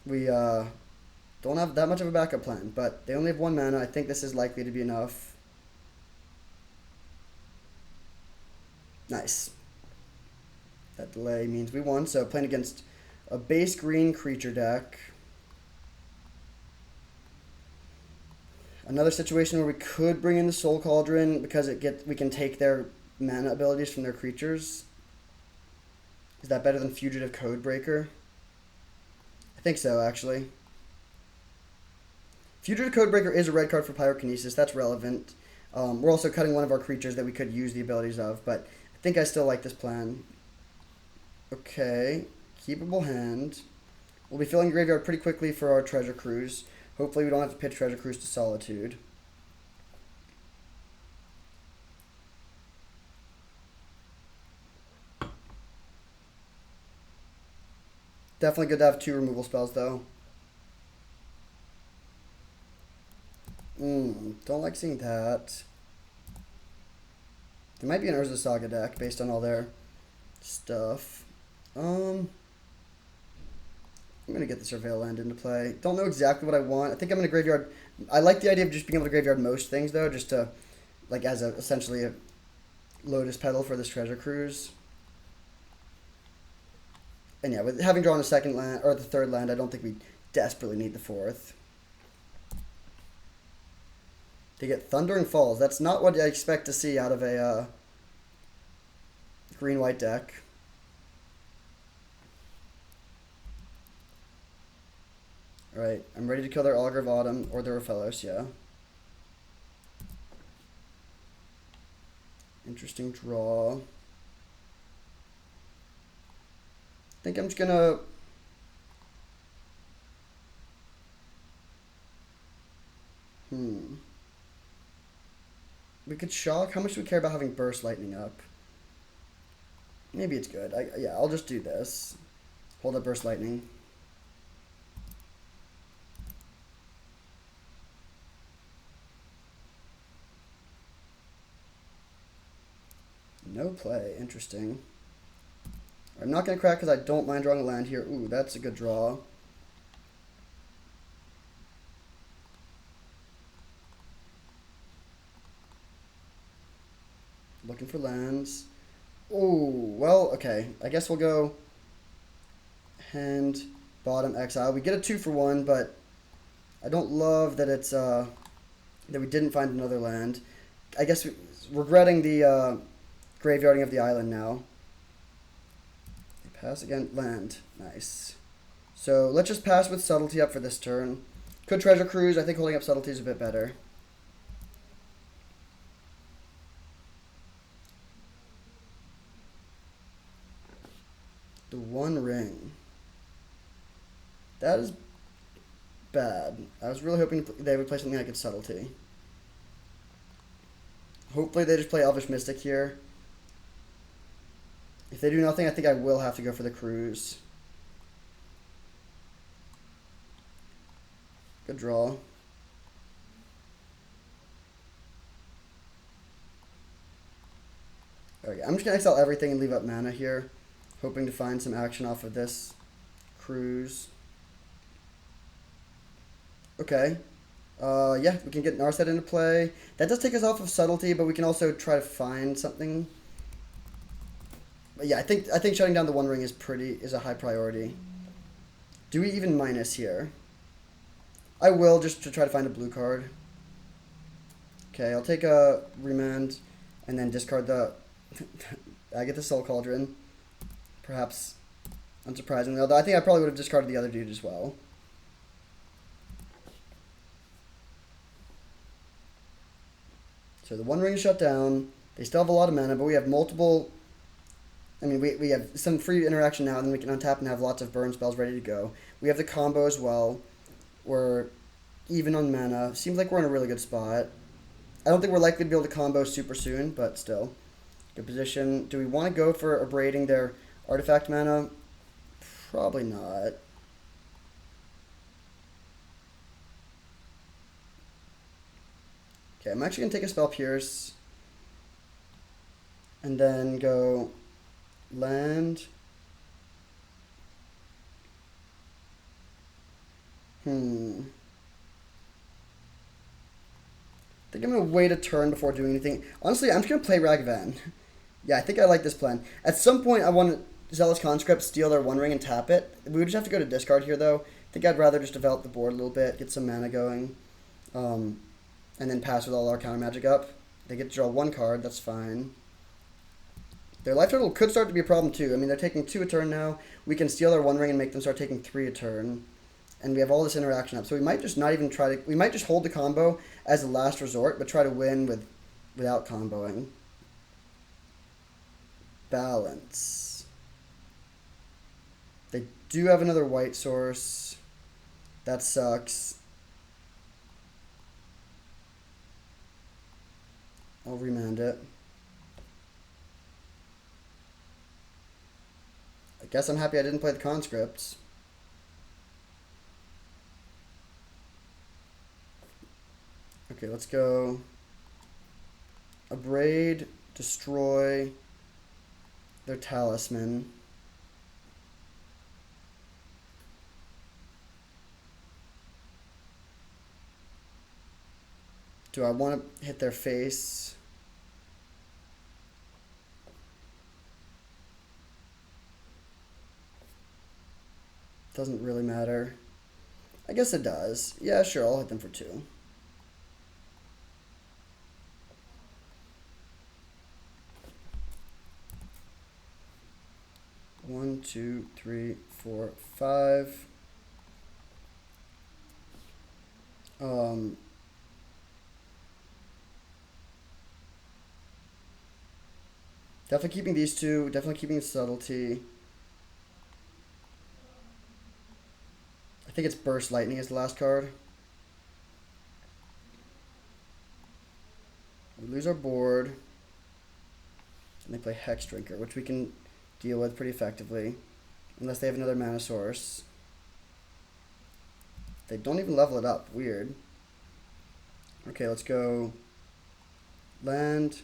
we don't have that much of a backup plan, but they only have 1 mana. I think this is likely to be enough. Nice. That delay means we won, so playing against a base green creature deck. Another situation where we could bring in the Soul Cauldron because we can take their mana abilities from their creatures. Is that better than Fugitive Codebreaker? I think so, actually. Fugitive Codebreaker is a red card for Pyrokinesis. That's relevant. We're also cutting one of our creatures that we could use the abilities of, but I think I still like this plan. Okay. Keepable hand. We'll be filling graveyard pretty quickly for our Treasure Cruise. Hopefully we don't have to pitch Treasure Cruise to Solitude. Definitely good to have 2 removal spells, though. Don't like seeing that. There might be an Urza Saga deck based on all their stuff. I'm going to get the Surveil Land into play. Don't know exactly what I want. I think I'm going to graveyard. I like the idea of just being able to graveyard most things, though, just to, like, as essentially a Lotus Petal for this Treasure Cruise. And yeah, with having drawn a second land, or the third land, I don't think we desperately need the 4th. They get Thundering Falls. That's not what I expect to see out of a green-white deck. Alright, I'm ready to kill their Augur of Autumn, or their Ophelos, yeah. Interesting draw. I think I'm just gonna... We could shock. How much do we care about having Burst Lightning up? Maybe it's good. Yeah, I'll just do this. Hold up Burst Lightning. No play. Interesting. I'm not going to crack because I don't mind drawing a land here. Ooh, that's a good draw. Looking for lands. Oh, well, okay. I guess we'll go hand, bottom, exile. We get a 2-for-1, but I don't love that it's that we didn't find another land. I guess regretting the graveyarding of the island now. Pass again, land. Nice. So let's just pass with Subtlety up for this turn. Could Treasure Cruise. I think holding up Subtlety is a bit better. The One Ring. That is bad. I was really hoping they would play something like its Subtlety. Hopefully they just play Elvish Mystic here. If they do nothing, I think I will have to go for the Cruise. Good draw. Okay, I'm just going to exile everything and leave up mana here. Hoping to find some action off of this Cruise. Okay. Yeah, we can get Narset into play. That does take us off of Subtlety, but we can also try to find something. But yeah, I think shutting down the One Ring is a high priority. Do we even minus here? I will, just to try to find a blue card. Okay, I'll take a Remand and then discard the I get the Soul Cauldron. Perhaps unsurprisingly, although I think I probably would have discarded the other dude as well. So the One Ring is shut down. They still have a lot of mana, but we have multiple... I mean, we have some free interaction now, and then we can untap and have lots of burn spells ready to go. We have the combo as well. We're even on mana. Seems like we're in a really good spot. I don't think we're likely to be able to combo super soon, but still. Good position. Do we want to go for abrading their artifact mana? Probably not. Okay, I'm actually gonna take a spell Pierce. And then go land. I think I'm gonna wait a turn before doing anything. Honestly, I'm just gonna play Ragavan. Yeah, I think I like this plan. At some point, I want Zealous Conscript, steal their One Ring, and tap it. We would just have to go to discard here, though. I think I'd rather just develop the board a little bit, get some mana going, and then pass with all our counter magic up. They get to draw one card, that's fine. Their life total could start to be a problem, too. I mean, they're taking 2 a turn now. We can steal their One Ring and make them start taking 3 a turn. And we have all this interaction up. So we might just not even try to... We might just hold the combo as a last resort, but try to win without comboing. Balance. They do have another white source. That sucks. I'll remand it. I guess I'm happy I didn't play the conscripts. Okay, let's go. Abrade, destroy their talisman. Do I want to hit their face? Doesn't really matter. I guess it does. Yeah, sure, I'll hit them for 2. One, 2, 3, 4, 5. Definitely keeping these 2. Definitely keeping subtlety. I think it's Burst Lightning as the last card. We lose our board. And they play Hex Drinker, which we can deal with pretty effectively. Unless they have another mana source. They don't even level it up. Weird. Okay, let's go land.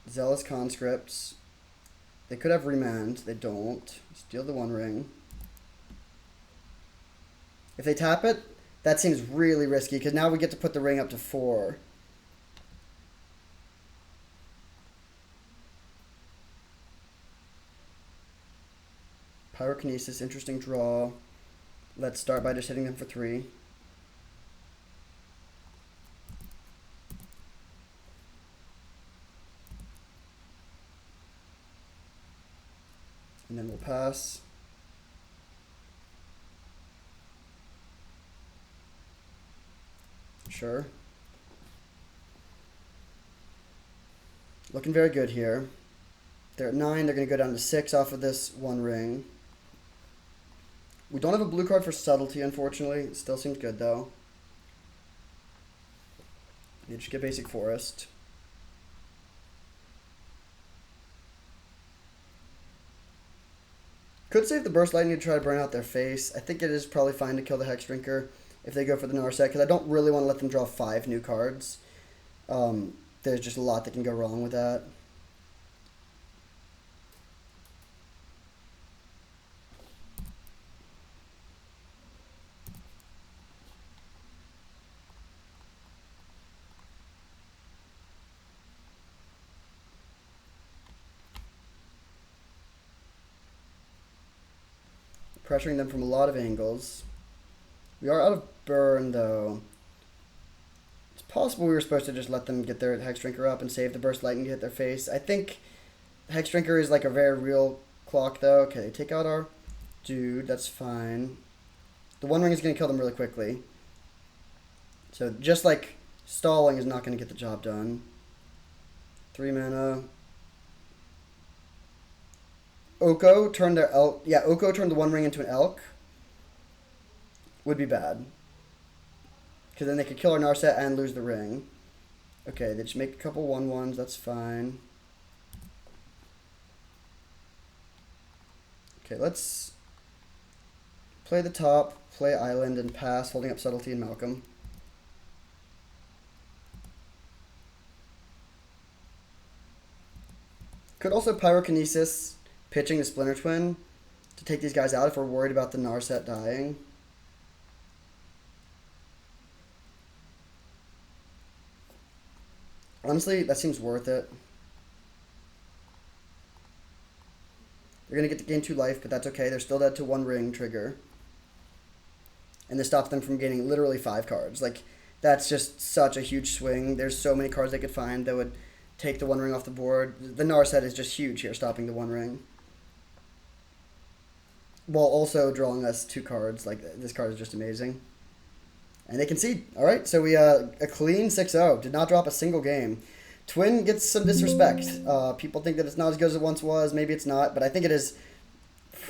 Zealous Conscripts. They could have remand. They don't. Steal the One Ring. If they tap it, that seems really risky because now we get to put the ring up to 4. Pyrokinesis, interesting draw. Let's start by just hitting them for 3. And then we'll pass. Sure. Looking very good here. They're at 9. They're going to go down to 6 off of this One Ring. We don't have a blue card for subtlety, unfortunately. It still seems good, though. You just get basic forest. Could save the Burst Lightning to try to burn out their face. I think it is probably fine to kill the Hex Drinker if they go for the Narset, because I don't really want to let them draw 5 new cards. There's just a lot that can go wrong with that. Pressuring them from a lot of angles. We are out of burn, though. It's possible we were supposed to just let them get their Hex Drinker up and save the Burst Lightning to hit their face. I think Hex Drinker is like a very real clock, though. Okay, take out our dude. That's fine. The One Ring is going to kill them really quickly. So just like stalling is not going to get the job done. 3 mana. Oko turned their elk. Yeah, Oko turned the One Ring into an elk. Would be bad. Because then they could kill our Narset and lose the ring. Okay, they just make a couple 1/1s. That's fine. Okay, let's play the top, play Island, and pass, holding up Subtlety and Malcolm. Could also Pyrokinesis, pitching the Splinter Twin to take these guys out if we're worried about the Narset dying. Honestly, that seems worth it. They're going to get to gain 2 life, but that's okay. They're still dead to 1 ring trigger. And this stops them from gaining literally 5 cards. Like, that's just such a huge swing. There's so many cards they could find that would take the 1 ring off the board. The Narset is just huge here, stopping the 1 ring. While also drawing us 2 cards. Like, this card is just amazing. And they concede. All right, so we a clean 6-0. Did not drop a single game. Twin gets some disrespect. People think that it's not as good as it once was. Maybe it's not, but I think it is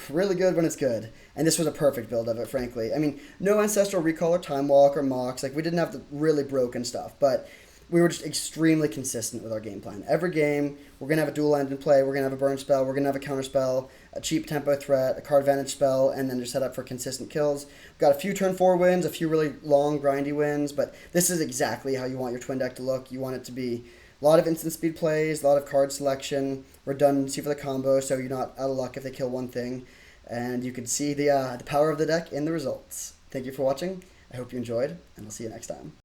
really good when it's good. And this was a perfect build of it, frankly. I mean, no Ancestral Recall or Time Walk or Mox. Like, we didn't have the really broken stuff, but we were just extremely consistent with our game plan. Every game, we're going to have a dual end in play. We're going to have a burn spell. We're going to have a counter spell, a cheap tempo threat, a card advantage spell, and then just set up for consistent kills. We've got a few turn 4 wins, a few really long, grindy wins, but this is exactly how you want your twin deck to look. You want it to be a lot of instant speed plays, a lot of card selection, redundancy for the combo, so you're not out of luck if they kill one thing. And you can see the power of the deck in the results. Thank you for watching. I hope you enjoyed, and I'll see you next time.